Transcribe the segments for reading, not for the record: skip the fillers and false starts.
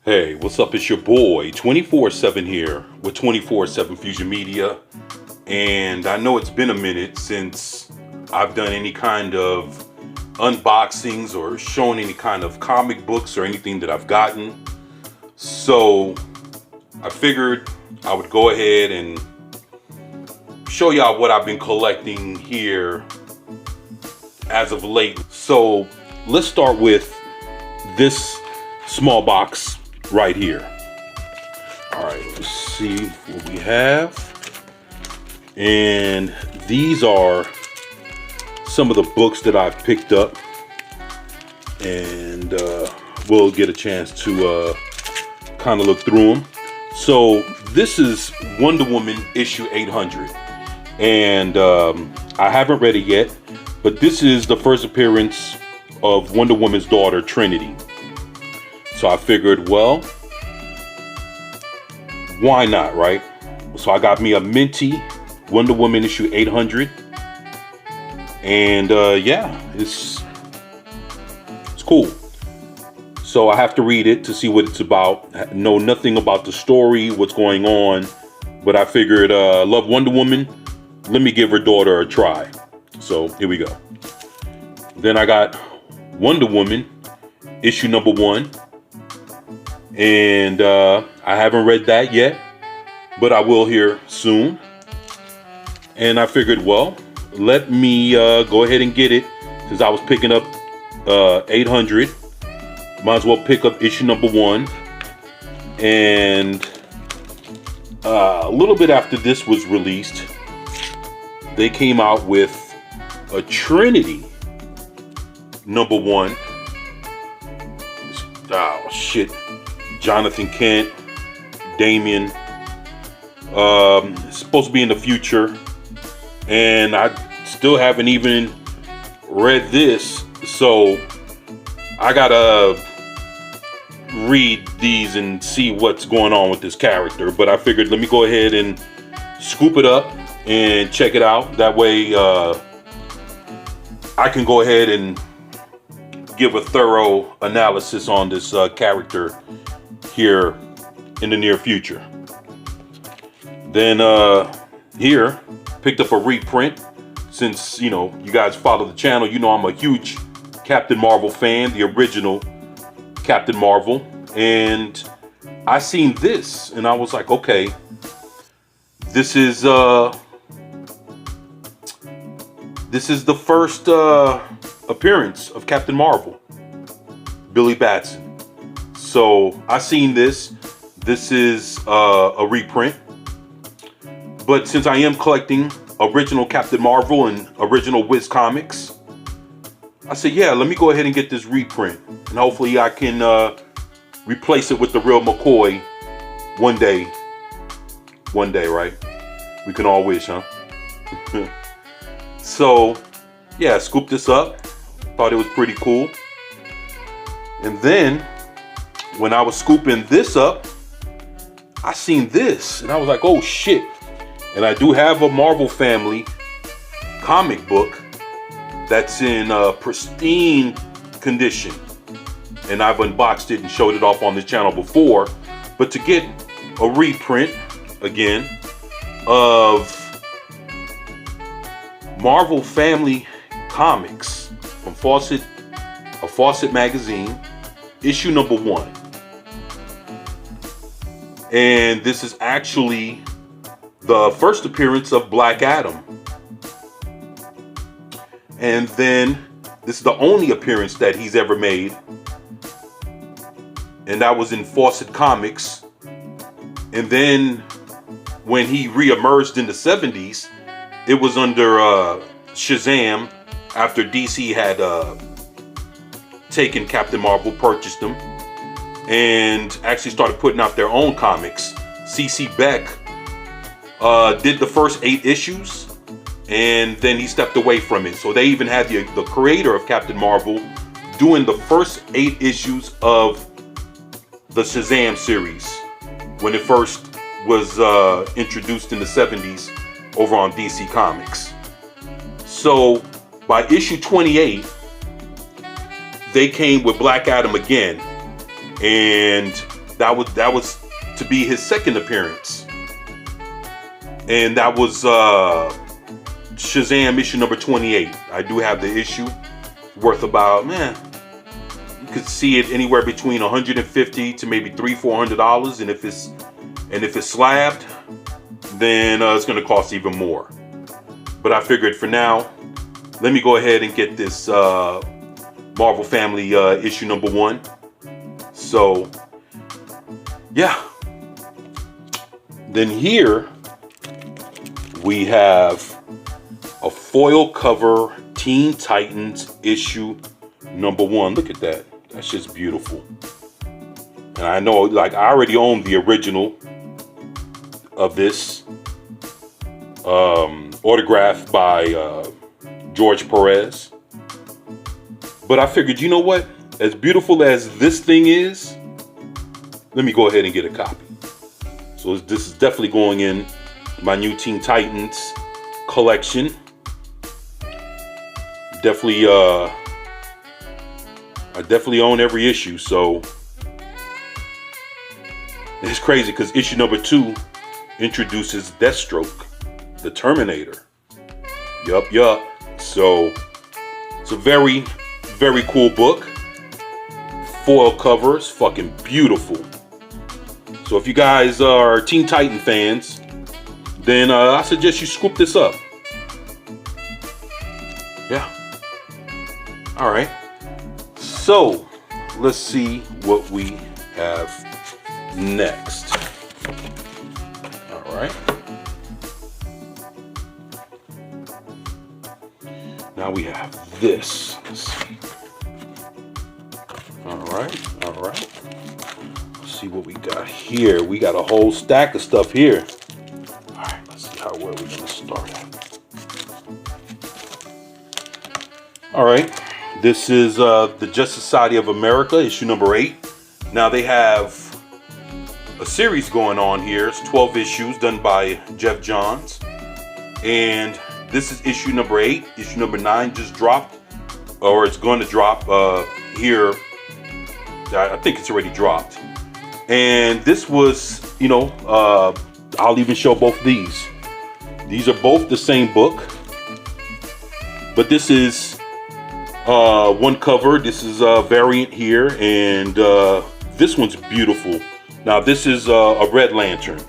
Hey, what's up? It's your boy 24/7 here with 24/7 Fusion Media. And I know it's been a minute since I've done any kind of unboxings or shown any kind of comic books or anything that I've gotten. So I figured I would go ahead and show y'all what I've been collecting here as of late. So let's start with this small box right here. All right, let's see what we have. And these are some of the books that I've picked up, and we'll get a chance to kind of look through them. So this is Wonder Woman issue 800, and I haven't read it yet, but this is the first appearance of Wonder Woman's daughter, Trinity. So I figured, well, why not, right? So I got me a minty Wonder Woman issue 800. And yeah, it's cool. So I have to read it to see what it's about. Know nothing about the story, what's going on. But I figured, love Wonder Woman. Let me give her daughter a try. So here we go. Then I got Wonder Woman issue number 1. And I haven't read that yet, but I will here soon. And I figured, well, let me go ahead and get it, since I was picking up 800. Might as well pick up issue number 1. And a little bit after this was released, they came out with a Trinity number 1. Oh shit. Jonathan Kent, Damien, supposed to be in the future, and I still haven't even read this, so I gotta read these and see what's going on with this character. But I figured, let me go ahead and scoop it up and check it out. That way I can go ahead and give a thorough analysis on this character here in the near future. Then here, picked up a reprint. Since you guys follow the channel, I'm a huge Captain Marvel fan, the original Captain Marvel. And I seen this and I was like, okay, this is the first appearance of Captain Marvel, Billy Batson. So I seen this. This is a reprint. But since I am collecting original Captain Marvel and original Wiz comics, I said, yeah, let me go ahead and get this reprint. And hopefully I can replace it with the real McCoy one day. One day, right? We can all wish, huh? So, yeah, scooped this up. Thought it was pretty cool. And then, when I was scooping this up, I seen this and I was like, oh shit. And I do have a Marvel Family comic book that's in pristine condition. And I've unboxed it and showed it off on this channel before. But to get a reprint, again, of Marvel Family comics from Fawcett magazine, issue number 1. And this is actually the first appearance of Black Adam. And then this is the only appearance that he's ever made. And that was in Fawcett Comics. And then when he re-emerged in the 70s, it was under Shazam, after DC had taken Captain Marvel, purchased them, and actually started putting out their own comics. C.C. Beck did the first 8 issues, and then he stepped away from it. So they even had the creator of Captain Marvel doing the first 8 issues of the Shazam series when it first was introduced in the 70s over on DC Comics. So by issue 28, they came with Black Adam again, and That was to be his second appearance, and that was Shazam issue number 28. I do have the issue, worth about, man, you could see it anywhere between $150 to maybe $300-400, and if it's slabbed, then it's going to cost even more. But I figured for now, let me go ahead and get this Marvel Family issue number 1. So yeah, then here we have a foil cover Teen Titans issue number 1. Look at that. That's just beautiful. And I know, like, I already own the original of this, autographed by George Perez. But I figured, you know what? As beautiful as this thing is, let me go ahead and get a copy. So this is definitely going in my new Teen Titans collection. Definitely, I definitely own every issue. So it's crazy because issue number 2 introduces Deathstroke, the Terminator. Yup. So it's a very, very cool book. Foil covers, fucking beautiful. So if you guys are Teen Titan fans, then I suggest you scoop this up. Yeah. All right. So let's see what we have next. All right. Now we have this. Let's see. All right. Let's see what we got here. We got a whole stack of stuff here. All right, let's see where we're gonna start at. All right, this is the Justice Society of America, issue number 8. Now they have a series going on here. It's 12 issues done by Jeff Johns, and this is issue number 8. Issue number 9 just dropped, or it's going to drop here. I think it's already dropped. And this was, you know, I'll even show both of these. These are both the same book, but this is one cover. This is a variant here, and this one's beautiful. Now this is a Red Lantern,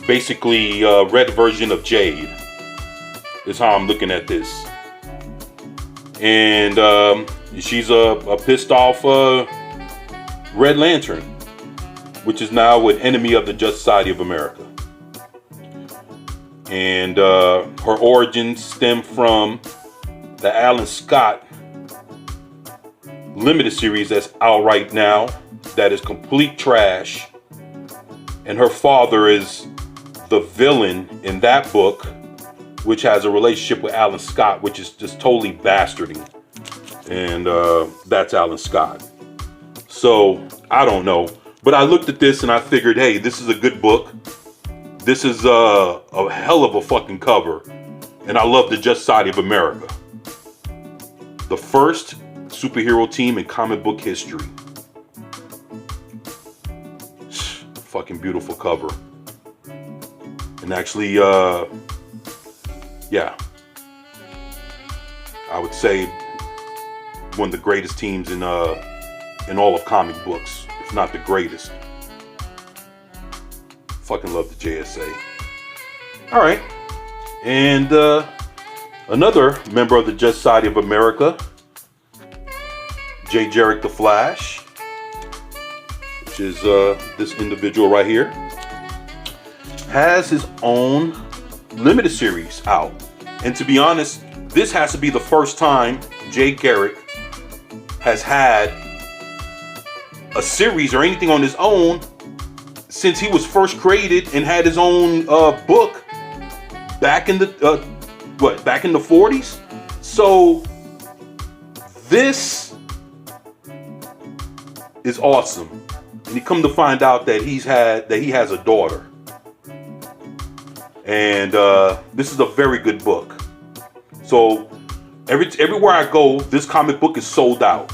basically a red version of Jade is how I'm looking at this. And she's a pissed off Red Lantern, which is now an enemy of the Justice Society of America. And her origins stem from the Alan Scott limited series that's out right now, that is complete trash. And her father is the villain in that book, which has a relationship with Alan Scott, which is just totally bastarding. And that's Alan Scott. So I don't know, but I looked at this and I figured, hey, this is a good book. This is a hell of a fucking cover. And I love the Justice Society of America, the first superhero team in comic book history. Fucking beautiful cover. And actually, yeah, I would say one of the greatest teams in all of comic books, if not the greatest. Fucking love the JSA. All right, and another member of the Justice Society of America, J. Jarrett the Flash, which is this individual right here, has his own limited series out. And to be honest, this has to be the first time Jay Garrick has had a series or anything on his own since he was first created and had his own book back in the back in the 40s. So this is awesome. And you come to find out that he has a daughter. And this is a very good book. So everywhere I go, this comic book is sold out.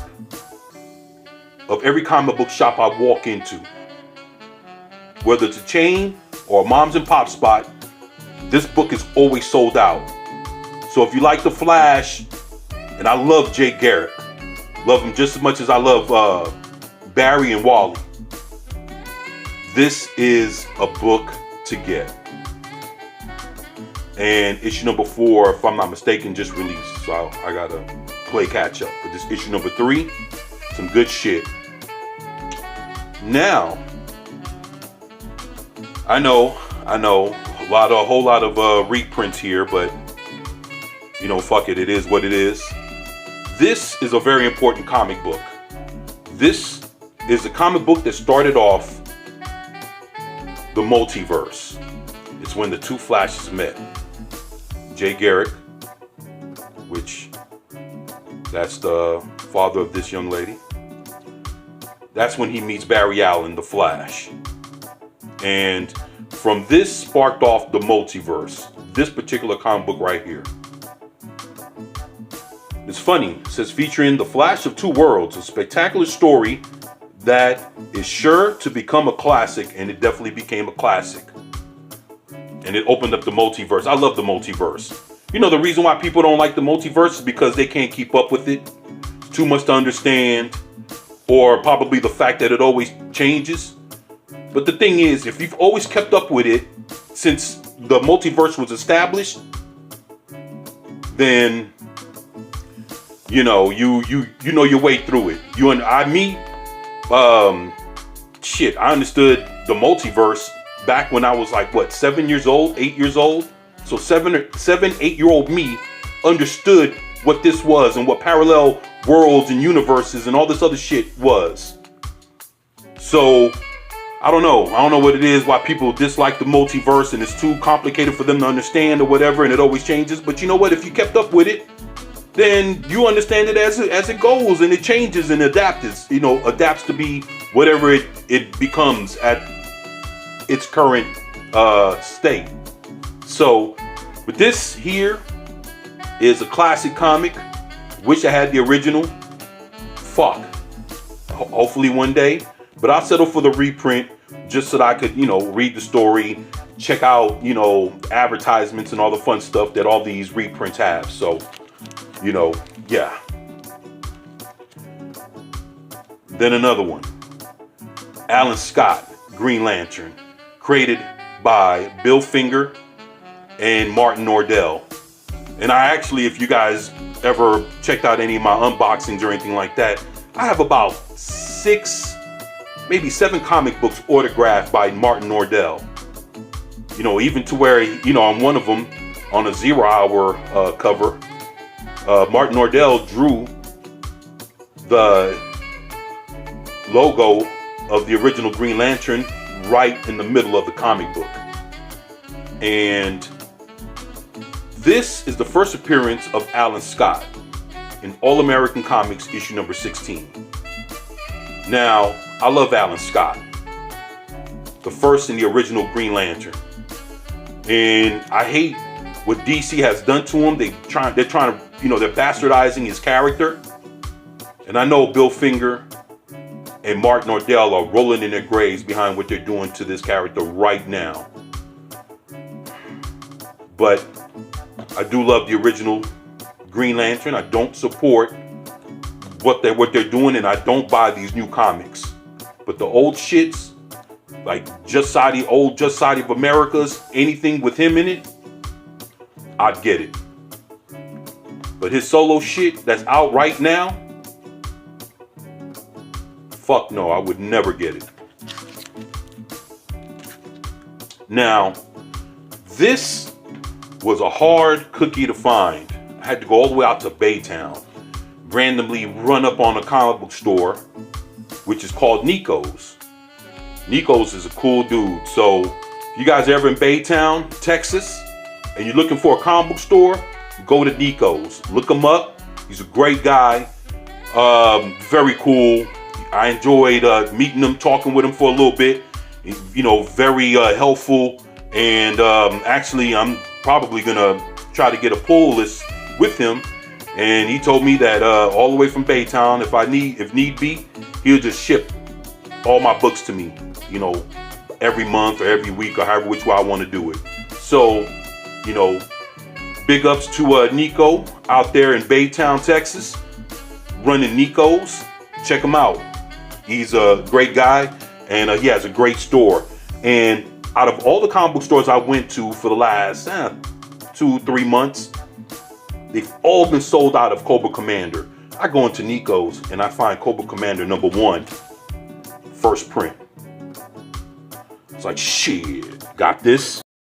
Of every comic book shop I walk into, whether it's a chain or a mom's and pop spot, this book is always sold out. So if you like The Flash, and I love Jay Garrick, love him just as much as I love Barry and Wally, this is a book to get. And issue number 4, if I'm not mistaken, just released, so I gotta play catch up. But this issue number 3, some good shit. Now, I know, a whole lot of reprints here, but you know, fuck it, it is what it is. This is a very important comic book. This is a comic book that started off the multiverse. It's when the two Flashes met. Jay Garrick, which that's the father of this young lady. That's when he meets Barry Allen, the Flash. And from this sparked off the multiverse. This particular comic book right here. It's funny. It says featuring the Flash of Two Worlds, a spectacular story that is sure to become a classic, and it definitely became a classic. And it opened up the multiverse. I love the multiverse. You know, the reason why people don't like the multiverse is because they can't keep up with it. It's too much to understand, or probably the fact that it always changes. But the thing is, if you've always kept up with it since the multiverse was established, then you know you know your way through it. Shit, I understood the multiverse back when I was like, what, 7 years old, 8 years old? So 8-year-old me understood what this was and what parallel worlds and universes and all this other shit was. So I don't know what it is, why people dislike the multiverse and it's too complicated for them to understand or whatever, and it always changes. But you know what? If you kept up with it, then you understand it as it goes, and it changes and adapts to be whatever it becomes at its current state. So, but this here is a classic comic. Wish I had the original. Fuck. Hopefully one day. But I'll settle for the reprint just so that I could, read the story, check out, advertisements and all the fun stuff that all these reprints have. So, yeah. Then another one. Alan Scott, Green Lantern, created by Bill Finger and Martin Nordell. And I actually, if you guys ever checked out any of my unboxings or anything like that, I have about 6, maybe 7 comic books autographed by Martin Nordell. Even to where, on one of them, on a 0 Hour cover, Martin Nordell drew the logo of the original Green Lantern right in the middle of the comic book. And this is the first appearance of Alan Scott in All American Comics issue number 16. Now, I love Alan Scott, the first and the original Green Lantern. And I hate what DC has done to him. They're trying to, they're bastardizing his character. And I know Bill Finger and Martin Nordell are rolling in their graves behind what they're doing to this character right now. But I do love the original Green Lantern. I don't support what they're doing, and I don't buy these new comics. But the old shits, like old Just Society of Americas, anything with him in it, I'd get it. But his solo shit that's out right now, fuck no, I would never get it. Now, this was a hard cookie to find. I had to go all the way out to Baytown, randomly run up on a comic book store, which is called NICO'S. NICO'S is a cool dude. So if you guys are ever in Baytown, Texas, and you're looking for a comic book store, go to NICO'S. Look him up. He's a great guy. Very cool. I enjoyed meeting him, talking with him for a little bit. Very helpful. And actually, I'm probably gonna try to get a pull list with him. And he told me that all the way from Baytown, if need be, he'll just ship all my books to me, every month or every week or however which way I want to do it. So, you know, big ups to Nico out there in Baytown, Texas, running NICO'S. Check him out. He's a great guy, and he has a great store. And out of all the comic book stores I went to for the last 2-3 months, they've all been sold out of Cobra Commander. I go into NICO'S and I find Cobra Commander #1, first print. It's like, shit, got this.